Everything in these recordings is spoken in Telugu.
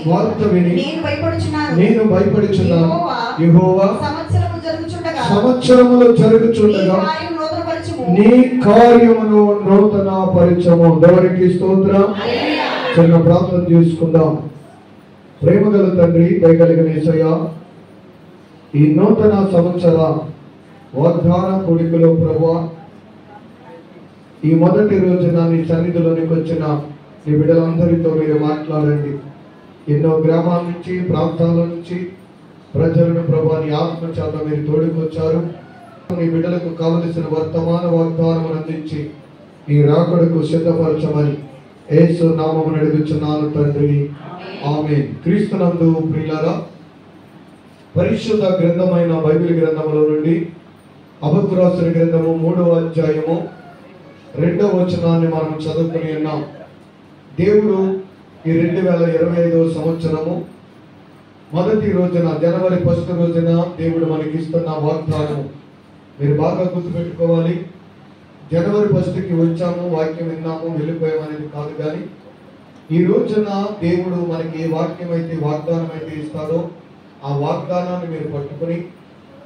వార్త విని నేను భయపడుచున్నాను. యెహోవా సంవత్సరములు జరుగుచుండగా నీ కార్యమును నూతన పరిచయము. దేవునికి స్తోత్రం. చిన్న ప్రార్థన చేసుకుందాం. ప్రేమగల తండ్రి, దయగలిగిన యేసయ్య, ఈ నూతన సంవత్సర వాగ్దాన కూడికలో ప్రభువా, ఈ మొదటి రోజున నీ సన్నిధిలోనికి వచ్చిన నీ బిడ్డలందరితో మీరు మాట్లాడండి. ఎన్నో గ్రామాల నుంచి, ప్రాంతాల నుంచి ప్రజలను ప్రభువా నీ ఆత్మ చేత మీరు తోడుకొచ్చారు. నీ బిడ్డలకు కావలసిన వర్తమాన వాగ్దానం అందించి నీ రాకడకు సిద్ధపరచమని యేసు నామమున అడుగుచున్నాను తండ్రి, ఆమేన్. క్రీస్తునందు ప్రియులారా, పరిశుద్ధ గ్రంథమైన బైబిల్ గ్రంథములో నుండి హబక్కూకు రాసిన గ్రంథము 3వ అధ్యాయము 2వ వచనాన్ని మనం చదువుకుని ఉన్నాం. దేవుడు ఈ 2025వ సంవత్సరము మొదటి రోజున, జనవరి 1 రోజున దేవుడు మనకి ఇస్తున్న వాగ్దానం మీరు బాగా గుర్తుపెట్టుకోవాలి. జనవరి 1కి వచ్చాము, వాక్యం విన్నాము, వెళ్ళిపోయామనేది కాదు. కానీ ఈ రోజున దేవుడు మనకి ఏ వాక్యం అయితే, వాగ్దానం అయితే ఇస్తాడో ఆ వాగ్దానాన్ని మీరు పట్టుకుని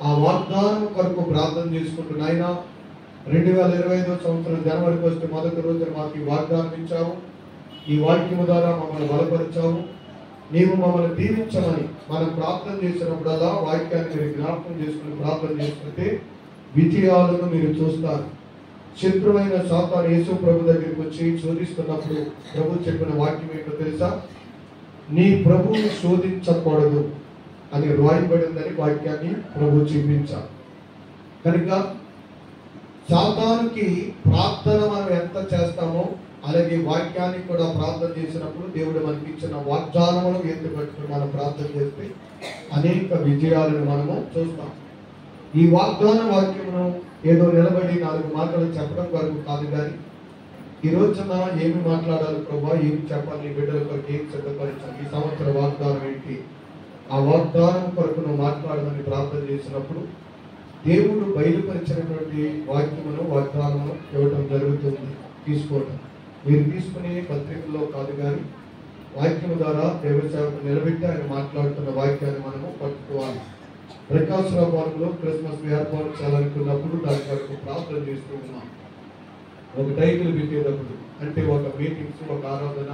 ఆ వాగ్దానం కొరకు ప్రార్థన చేసుకుంటున్న ఆయన 2025వ సంవత్సరం జనవరి 1 మొదటి రోజున మాకు ఈ వాగ్దానం ఇచ్చావు. ఈ వాక్యము ద్వారా మమ్మల్ని బలపరిచావు. నీవు మమ్మల్ని దీవించమని మనం ప్రార్థన చేసినప్పుడల్లా వాక్యాన్ని మీరు జ్ఞాపకం చేసుకుని ప్రార్థన చేసుకుంటే విజయాలను మీరు చూస్తారు. శత్రువైన సాతాను యేసు ప్రభు దగ్గరికి వచ్చి శోధిస్తున్నప్పుడు ప్రభు చెప్పిన వాక్యం ఏంటో తెలుసా? నీ ప్రభువుని శోధించకూడదు అని రాయబడిందని వాక్యాన్ని ప్రభు చూపించారు. కనుక సాతానుకి ప్రార్థన మనం ఎంత చేస్తామో అలాగే వాక్యాన్ని కూడా ప్రార్థన చేసినప్పుడు దేవుడు మనకి ఇచ్చిన వాగ్దానమును ఎత్తి పెట్టుకుని మనం ప్రార్థన చేస్తే అనేక విజయాలను మనము చూస్తాం. ఈ వాగ్దాన వాక్యమును ఏదో నిలబడి 4 మాటలు చెప్పడం వరకు కాదు. కానీ ఈ రోజున ఏమి మాట్లాడాలి ప్రభా, ఏమి చెప్పాలి, నీ బిడ్డల కొరకు ఏం సిద్ధపరిచాలి, ఈ సంవత్సర వాగ్దానం ఏంటి, ఆ వాగ్దానం కొరకు నువ్వు మాట్లాడమని ప్రార్థన చేసినప్పుడు దేవుడు బయలుపరిచినటువంటి వాక్యమును, వాగ్దానమును ఇవ్వటం జరుగుతుంది. తీసుకోవటం మీరు తీసుకునే పత్రికల్లో కాదు, కానీ వాక్యము ద్వారా దేవసేవకు నిలబెట్టి ఆయన మాట్లాడుతున్న వాక్యాన్ని మనము పట్టుకోవాలి. ప్రకాశరాబాద్లో క్రిస్మస్ ఏర్పాటు చేయాలనుకున్నప్పుడు దాని వరకు ప్రార్థన చేస్తూ ఉన్నాం. ఒక టైటిల్ పెట్టేటప్పుడు, అంటే ఒక మీటింగ్స్, ఒక ఆరాధన,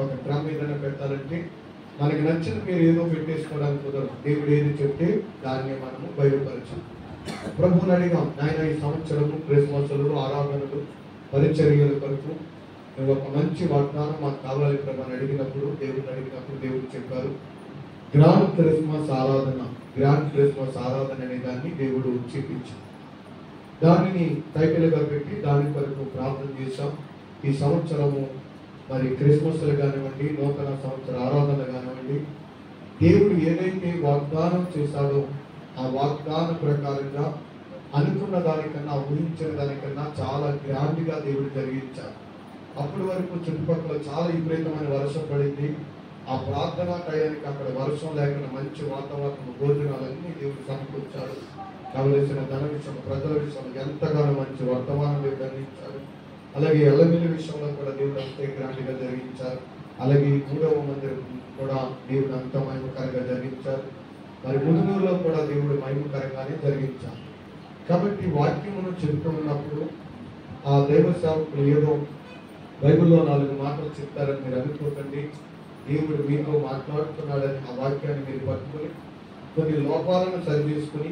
ఒక క్రమం ఏదైనా పెట్టాలంటే మనకి నచ్చిన పేరు ఏదో పెట్టేసుకోవడానికి కుదరదు. దేవుడు ఏది చెప్తే దాన్ని మనము బయలుపరచాం. ప్రభువుని అడిగాం, నాయన ఈ సంవత్సరము క్రిస్మస్లు, ఆరాధనలు, పరిచర్యల కొరకు నువ్వు ఒక మంచి వాగ్దానం మాకు కావాలి ప్రభు అని అడిగినప్పుడు, దేవుడు చెప్పారు గ్రాండ్ క్రిస్మస్ ఆరాధన. గ్రాండ్ క్రిస్మస్ ఆరాధన అనే దాన్ని దేవుడు చూపించారు. దానిని టైటిల్గా పెట్టి దాని కొరకు ప్రార్థన చేశాం. ఈ సంవత్సరము మరి క్రిస్మస్లు కానివ్వండి, నూతన సంవత్సర ఆరాధన కానివ్వండి, దేవుడు ఏదైతే వాగ్దానం చేశాడో ఆ వాగ్దాన ప్రకారంగా అనుకున్న దానికన్నా, ఊహించిన దానికన్నా చాలా గ్రాండ్గా దేవుడు జరిగించాడు. అప్పటి వరకు చుట్టుపక్కల చాలా విపరీతమైన వర్షం పడింది. ఆ ప్రార్థనా టయానికి అక్కడ వర్షం లేకుండా మంచి వాతావరణం, భోజనాలన్నీ దేవుడు సమకూర్చాడు. కావలసిన ధన విషయం, ప్రజల విషయంలో ఎంతగానో మంచి వర్తమానం దేవుడు అందించాడు. అలాగే ఎల్లమిల్లి విషయంలో కూడా దేవుడు అంతే గ్రాండ్గా జరిగించారు. అలాగే 3వ మందిరం కూడా దేవుడు అంత మహిమకరంగా జరిగించారు. మరి ముదునూరులో కూడా దేవుడు మహిమకరంగానే జరిగించారు. కాబట్టి వాక్యమును చెబుతూ ఉన్నప్పుడు ఆ దైవ సేవకులు ఏదో బైబిల్లో 4 మాటలు చెప్తారని మీరు అనుకోకండి. దేవుడు మీతో మాట్లాడుతున్నాడని ఆ వాక్యాన్ని మీరు పట్టుకుని కొన్ని లోపాలను సరిచేసుకుని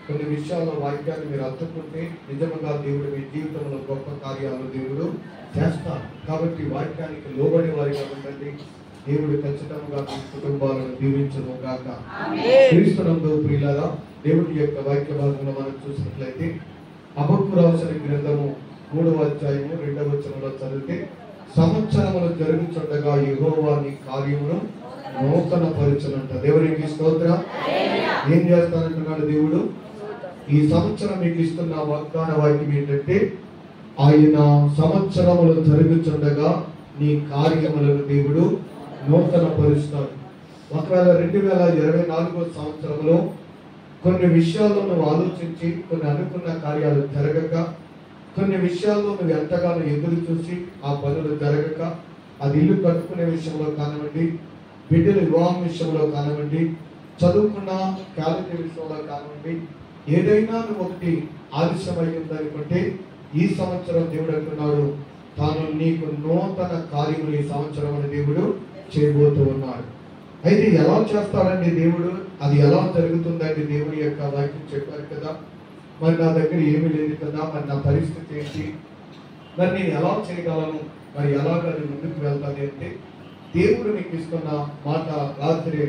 కొన్ని విషయాల్లో వాక్యాన్ని మీరు అత్తుకుంటే నిజంగా దేవుడు మీ జీవితంలో గొప్ప కార్యాలు దేవుడు చేస్తారు. కాబట్టి వాక్యానికి లోబడి వారిగా ఉండండి. దేవుడు ఖచ్చితంగా మీ కుటుంబాలను దీవించును గాక. క్రీస్తునందు ప్రియులారా, దేవుడి యొక్క వాక్య భాగంలో మనం చూసినట్లయితే హబక్కూకు రాసిన గ్రంథము 3వ అధ్యాయము 2వ వచనంలో చదివితే, సంవత్సరములు జరుగుచుండగా యెహోవా నీ కార్యమును నూతన పరచునంట. దేవునికి స్తోత్రం. ఏం చేస్తానంటున్నాడు దేవుడు? ఈ సంవత్సరం మీకు ఇస్తున్న వాగ్దాన వాక్యం ఏంటంటే, ఆయన సంవత్సరములు జరుగుచుండగా నీ కార్యములను దేవుడు నూతన పరుస్తాడు. ఒకవేళ 2024వ సంవత్సరంలో కొన్ని విషయాల్లో నువ్వు ఆలోచించి కొన్ని అనుకున్న కార్యాలు జరగక, కొన్ని విషయాల్లో నువ్వు ఎంతగానో ఎదురు చూసి ఆ పనులు జరగక, అది ఇల్లు కట్టుకునే విషయంలో కానివ్వండి, బిడ్డల వివాహం విషయంలో కానివ్వండి, చదువుకున్న క్యాలెండర్ విషయంలో కానివ్వండి, ఏదైనా ఒకటి ఆలస్యమై ఉందని బట్టి ఈ సంవత్సరం దేవుడు అంటున్నాడు, తాను నీకు నూతన కార్యములు ఈ సంవత్సరం అని దేవుడు చేయబోతూ ఉన్నాడు. అయితే ఎలా చేస్తాడండి దేవుడు? అది ఎలా జరుగుతుందండి? దేవుని యొక్క వాక్యం చెప్పారు కదా, మరి నా దగ్గర ఏమీ లేదు కదా, మరి నా పరిస్థితి ఏంటి, మరి నేను ఎలా చేయగలను, మరి ఎలాగ ముందుకు వెళ్తాను అంటే, దేవుడు మీకు ఇస్తున్న మాట రాత్రి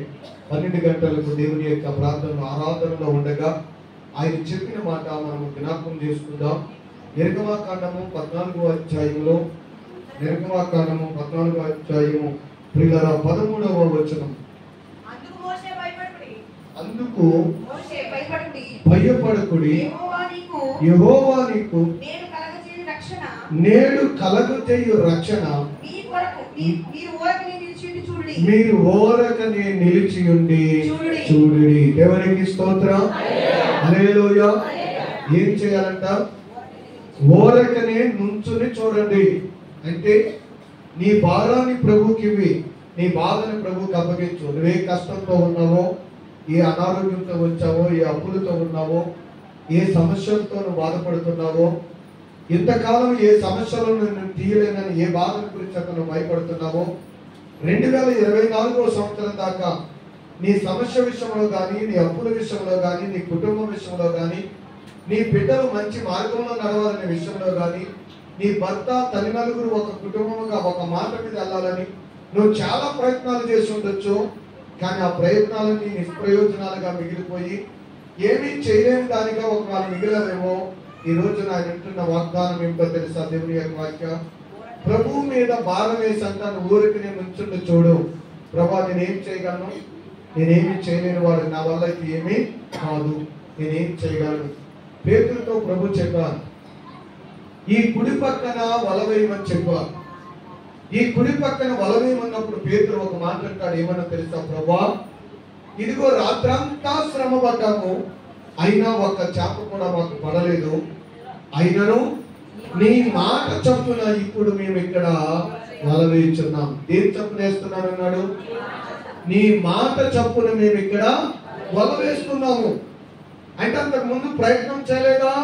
12 గంటలకు దేవుని యొక్క ప్రార్థన ఆరాధనలో ఉండగా ఆయన చెప్పిన మాట మనం జ్ఞాపకం చేసుకుందాం. నిర్గమాకాండము 14వ అధ్యాయంలో, నిర్గమాకాండము 14వ అధ్యాయము ప్రియులారా 13వ వచనం. అందుకు భయపడకుడి, యెహోవా నీకు నేడు కలగచేయు రక్షణ మీరు ఓరకనే నిలిచి ఉండి చూడుడి. దేవునికి స్తోత్రం, హల్లెలూయా. ఏం చేయాలంట? ఓరకనే నుంచుని చూడండి. అంటే నీ భారాన్ని ప్రభుకి ఇవ్వి, నీ బాధని ప్రభుకి అప్పగించు. నువ్వే కష్టంతో ఉన్నావో, ఏ అనారోగ్యంతో వచ్చావో, ఏ అప్పులతో ఉన్నావో, ఏ సమస్యలతో నువ్వు బాధపడుతున్నావో, ఇంతకాలం ఏ సమస్యలను నువ్వు తీయలేనని ఏ బాధల గురించి అతను భయపడుతున్నావో, 2024వ సంవత్సరం దాకా నీ సమస్య విషయంలో కానీ, నీ అప్పుల విషయంలో కానీ, నీ కుటుంబం విషయంలో కానీ, నీ బిడ్డలు మంచి మార్గంలో నడవాలనే విషయంలో కానీ, నీ భర్త తల్లి నలుగురు ఒక కుటుంబంగా ఒక మాట మీద వెళ్ళాలని నువ్వు చాలా ప్రయత్నాలు చేసి ఉండొచ్చు. కానీ ఆ ప్రయత్నాలన్నీ నిష్ప్రయోజనాలుగా మిగిలిపోయి ఏమీ చేయలేని దానిగా ఒకవేళ మిగిలవేమో. ఈ రోజు ఆయన వింటున్న వాగ్దానం ఏమిటో తెలుసా? దేవుని యొక్క వాక్యం, ప్రభువు మీద భారం వేసి అంటాను, ఊరికి నేను నుంచుండి చూడు. ప్రభా, నేనేం చేయగలను? నేనేమి చేయలేని వాడు, నా వల్ల ఇది ఏమీ కాదు, నేనేం చేయగలను? పేతురుతో ప్రభు చెప్పాను, ఈ కుడి పక్కన వలవేయమని చెప్పారు. ఈ కుడి పక్కన వలవేయమన్నప్పుడు పేతురు ఒక మాట అంటాడు, ఏమన్నా తెలుసా? ప్రభా, ఇదిగో రాత్రంతా శ్రమ పడ్డాము, అయినా ఒక చేప కూడా మాకు పడలేదు. అయినను నీ మాట చొప్పున ఇప్పుడు మేము ఇక్కడ వలవేయుచున్నాం. దేని చొప్పున వేస్తున్నాను అన్నాడు? నీ మాట చొప్పున మేము ఇక్కడ వలవేస్తున్నాము. అంటే అంతకు ముందు ప్రయత్నం చేయలేదా?